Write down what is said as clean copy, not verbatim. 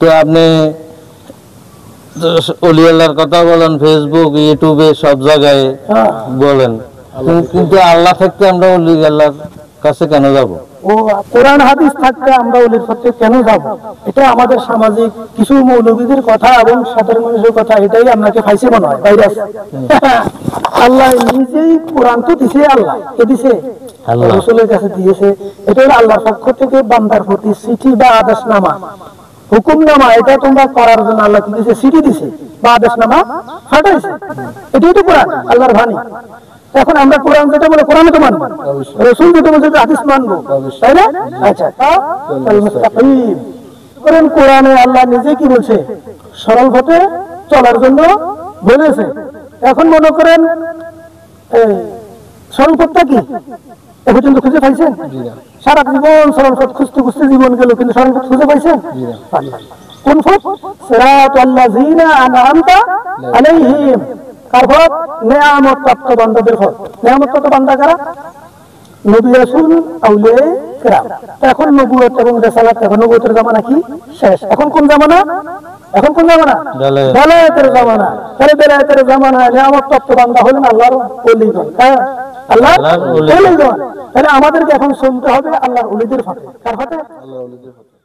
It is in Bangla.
তো আপনি ওলি আল্লাহর কথা বলেন ফেসবুক ইউটিউবে সব জায়গায় বলেন, কিন্তু আল্লাহ থাকতে আমরা ওলি আল্লাহর কাছে কেন যাব? ও কোরআন হাদিস থাকতে আমরা ওলির পথে কেন যাব? এটা আমাদের সামাজিক কিছু মৌলবীদের কথা এবং সাধারণ মানুষের কথা, এটাই আপনাকে ফাইসে মনে হয় ভাইরাস। আল্লাহ নিজেই কোরআন তো দিছে, আল্লাহ কে দিছে? আল্লাহ রাসূলের কাছে দিয়েছে। এটা হলো আল্লাহর পক্ষ থেকে বান্দার প্রতি চিঠি বা আদেশনামা, হুকুমনামা। এটা তোমরা করার জন্য আল্লাহ কি দিয়েছে? চিঠি দিছে বা আদেশনামা পাঠাইছে। এটাই তো কোরআন, আল্লাহর বাণী। এখন আমরা কোরআন যেটা বলে কোরআনে তো মানবো, রাসূল যেটা বলছে হাদিস মানবো, তাই না? আচ্ছা, কোরআনে আল্লাহ নিজে কি বলছে? সরল পথে চলার জন্য বলেছে। এখন মনে করেন সরল পথটা কি এ পর্যন্ত খুঁজে পাইছেন? সারা জীবন সরল পথ খুঁজতে খুঁজতে জীবন গেল, কিন্তু সরল পথ খুঁজে পাইছেন? কোন পথ? সিরাতাল্লাযীনা আনআমতা আলাইহিম। কার পথ? নেয়ামত প্রাপ্ত বান্দাদের পথ। নেয়ামত প্রাপ্ত বান্দা কারা? নবী রাসূল আউলিয়া কিরাম। এখন নবুয়ত এবং রিসালাত, এখন নবুয়তের জামানা কি শেষ। এখন কোন জামানা? এখন কোন জামানা? বেলায়েতের জামানা। তাহলে বেলায়েতের জামানায় নেয়ামত প্রাপ্ত বান্দা হলেন আল্লাহর ওলিগণ। আল্লাহর ওলিগণ। তাহলে আমাদেরকে এখন শুনতে হবে আল্লাহর ওলিদের পথে। কার পথে? আল্লাহর ওলিদের পথে।